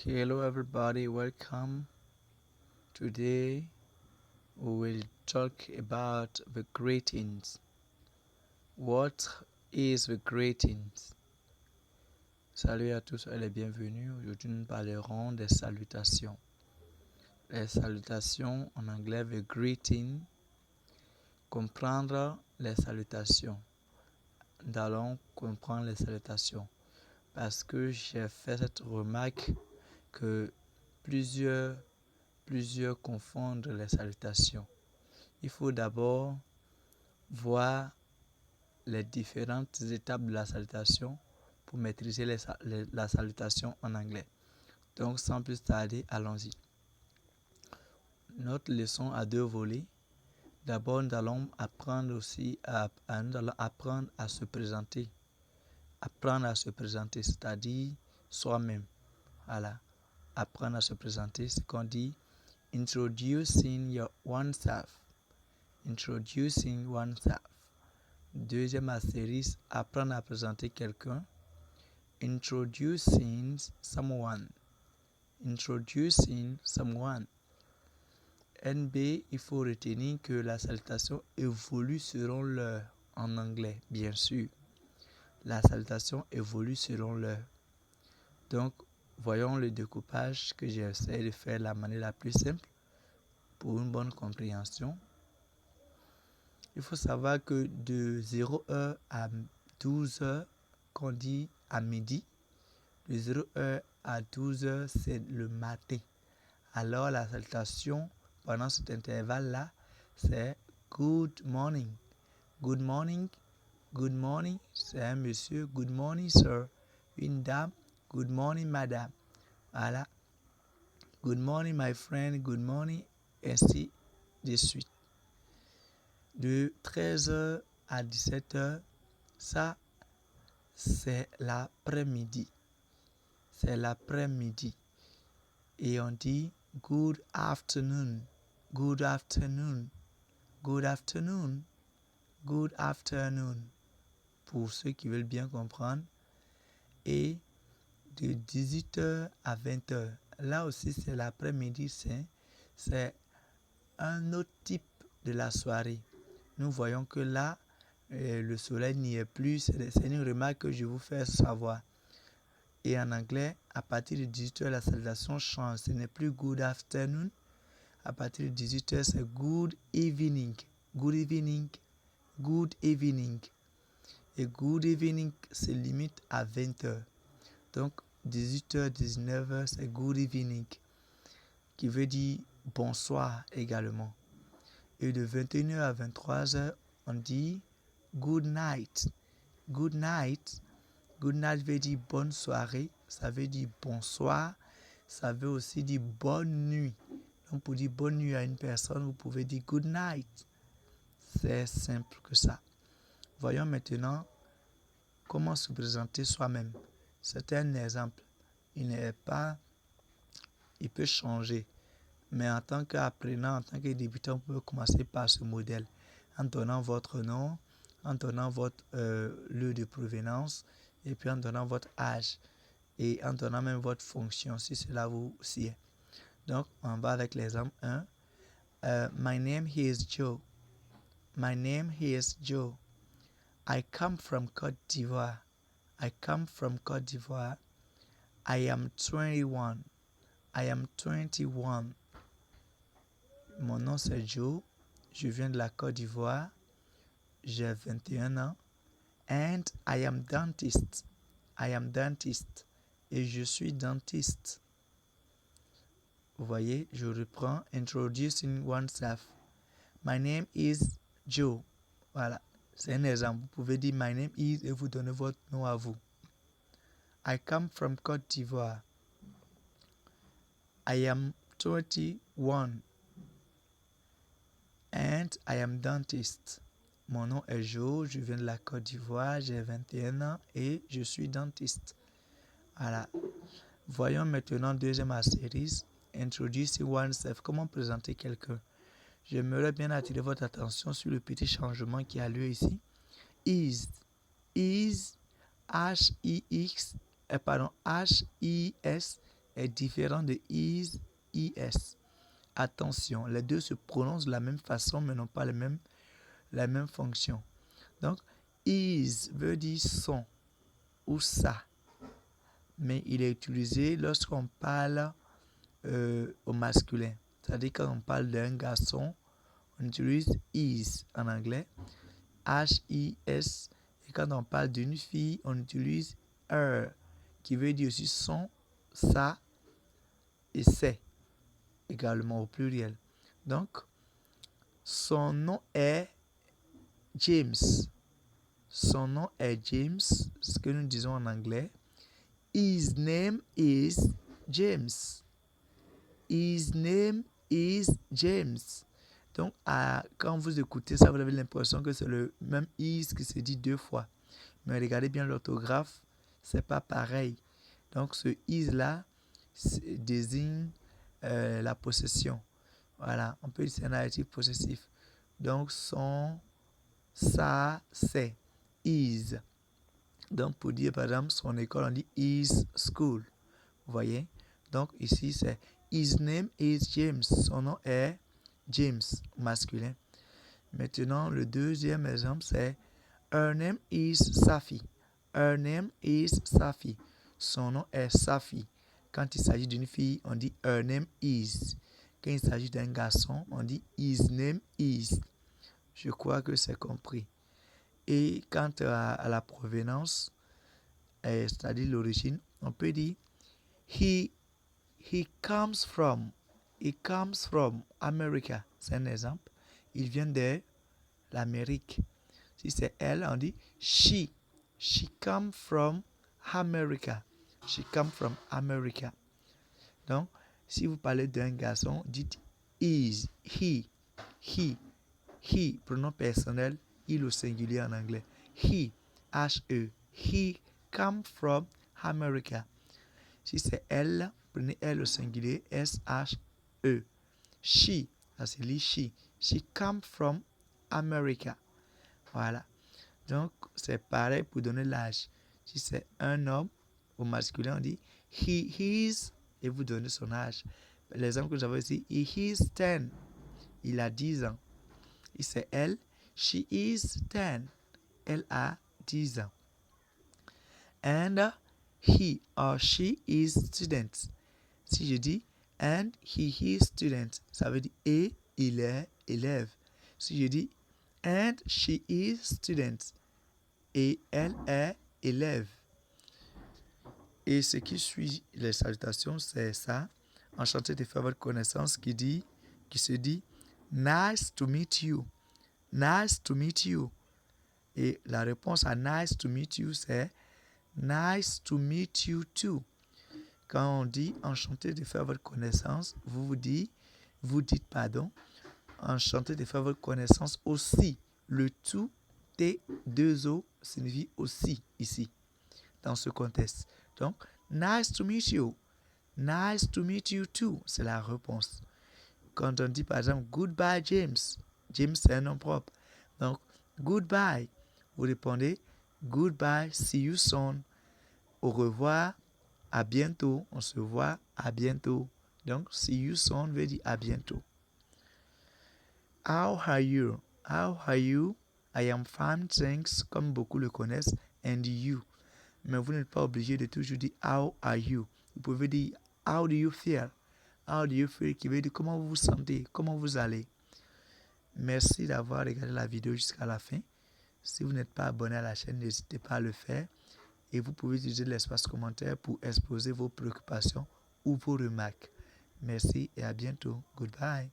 Hello everybody, welcome. Today we will talk about the greetings. What is the greetings? Salut à tous et les bienvenus. Aujourd'hui nous parlerons des salutations. Les salutations en anglais, the greeting. Comprendre les salutations. Nous allons comprendre les salutations parce que j'ai fait cette remarque que plusieurs confondent les salutations. Il faut d'abord voir les différentes étapes de la salutation pour maîtriser la salutation en anglais. Donc, sans plus tarder, allons-y. Notre leçon a deux volets. D'abord, nous allons apprendre aussi apprendre à se présenter. Apprendre à se présenter, c'est-à-dire soi-même. Voilà. Apprendre à se présenter, c'est qu'on dit introducing oneself. Introducing oneself. Deuxième astérisque, apprendre à présenter quelqu'un. Introducing someone. Introducing someone. NB, il faut retenir que la salutation évolue selon l'heure en anglais, bien sûr. La salutation évolue selon l'heure. Donc, voyons le découpage que j'essaie de faire de la manière la plus simple pour une bonne compréhension. Il faut savoir que de 0h à 12h, qu'on dit à midi, de 0h à 12h, c'est le matin. Alors la salutation pendant cet intervalle-là, c'est good morning. Good morning, good morning, c'est un monsieur, good morning sir. Une dame, good morning madame. Voilà. Good morning my friend, good morning, ainsi de suite. De 13h à 17h, ça, c'est l'après-midi. C'est l'après-midi. Et on dit good afternoon, good afternoon, good afternoon, good afternoon. Pour ceux qui veulent bien comprendre. Et de 18h à 20h, là aussi c'est l'après-midi, c'est un autre type de la soirée. Nous voyons que là, le soleil n'y est plus. C'est une remarque que je vous fais savoir. Et en anglais, à partir de 18h, la salutation change. Ce n'est plus good afternoon. À partir de 18h, c'est good evening. Good evening. Good evening. Et good evening se limite à 20h. Donc, 18h, 19h, c'est good evening. Qui veut dire bonsoir également. Et de 21h à 23h, on dit good night. Good night. Good night veut dire bonne soirée. Ça veut dire bonsoir. Ça veut aussi dire bonne nuit. Donc pour dire bonne nuit à une personne, vous pouvez dire good night. C'est simple que ça. Voyons maintenant comment se présenter soi-même. C'est un exemple. Il peut changer. Mais en tant qu'apprenant, en tant que débutant, vous pouvez commencer par ce modèle. En donnant votre nom, en donnant votre lieu de provenance, et puis en donnant votre âge, et en donnant même votre fonction, si cela vous sied. Donc, on va avec l'exemple 1. My name is Joe. My name is Joe. I come from Côte d'Ivoire. I come from Côte d'Ivoire. I am 21. I am 21. Mon nom c'est Joe, je viens de la Côte d'Ivoire, j'ai 21 ans, and I am dentist. I am dentist. Et je suis dentiste. Vous voyez, je reprends, introducing oneself. My name is Joe. Voilà, c'est un exemple. Vous pouvez dire my name is et vous donnez votre nom à vous. I come from Côte d'Ivoire. I am 21. And I am dentist. Mon nom est Joe, je viens de la Côte d'Ivoire, j'ai 21 ans et je suis dentiste. Voilà. Voyons maintenant deuxième astérisque, introducing oneself. Comment présenter quelqu'un? J'aimerais bien attirer votre attention sur le petit changement qui a lieu ici. Is, H-I-S, est différent de is, is. Attention, les deux se prononcent de la même façon, mais n'ont pas la même fonction. Donc, is veut dire son ou ça, mais il est utilisé lorsqu'on parle au masculin. C'est-à-dire quand on parle d'un garçon, on utilise is en anglais, H-I-S, et quand on parle d'une fille, on utilise her, qui veut dire aussi son, ça et c'est, également au pluriel. Donc, son nom est James. Son nom est James, ce que nous disons en anglais. His name is James. His name is James. Donc, quand vous écoutez ça, vous avez l'impression que c'est le même is qui se dit deux fois. Mais regardez bien l'orthographe, c'est pas pareil. Donc, ce is là désigne la possession. Voilà, on peut dire c'est un adjectif possessif. Donc, son, ça, c'est. Is. Donc, pour dire par exemple son école, on dit his school. Vous voyez? Donc, ici, c'est his name is James. Son nom est James, masculin. Maintenant, le deuxième exemple, c'est her name is Safi. Her name is Safi. Son nom est Safi. Quand il s'agit d'une fille, on dit her name is. Quand il s'agit d'un garçon, on dit his name is. Je crois que c'est compris. Et quant à la provenance, c'est-à-dire l'origine, on peut dire he comes from America. C'est un exemple. Il vient de l'Amérique. Si c'est elle, on dit she. She comes from America. She comes from America. Donc, si vous parlez d'un garçon, dites is, he, pronom personnel, il au singulier en anglais. He, H-E, he come from America. Si c'est elle, prenez elle au singulier, S-H-E. She, ça c'est lui, she. She come from America. Voilà. Donc, c'est pareil pour donner l'âge. Si c'est un homme, au masculin, on dit he is, et vous donnez son âge. L'exemple que j'avais ici, he is 10. Il a 10 ans. Et c'est elle, she is 10. Elle a 10 ans. And he or she is student. Si je dis and he is student, ça veut dire et il est élève. Si je dis and she is student, et elle est élève. Et ce qui suit les salutations, c'est ça. Enchanté de faire votre connaissance qui se dit nice to meet you. Nice to meet you. Et la réponse à nice to meet you, c'est nice to meet you too. Quand on dit enchanté de faire votre connaissance, vous dites enchanté de faire votre connaissance aussi. Le tout T2O signifie aussi ici, dans ce contexte. Donc, nice to meet you. Nice to meet you too. C'est la réponse. Quand on dit par exemple goodbye James, James c'est un nom propre. Donc, goodbye. Vous répondez goodbye, see you soon. Au revoir, à bientôt. On se voit, à bientôt. Donc, see you soon veut dire à bientôt. How are you? How are you? I am fine, thanks, comme beaucoup le connaissent, and you. Mais vous n'êtes pas obligé de toujours dire how are you. Vous pouvez dire how do you feel? How do you feel qui veut dire comment vous vous sentez, comment vous allez. Merci d'avoir regardé la vidéo jusqu'à la fin. Si vous n'êtes pas abonné à la chaîne, n'hésitez pas à le faire. Et vous pouvez utiliser l'espace commentaire pour exposer vos préoccupations ou vos remarques. Merci et à bientôt. Goodbye.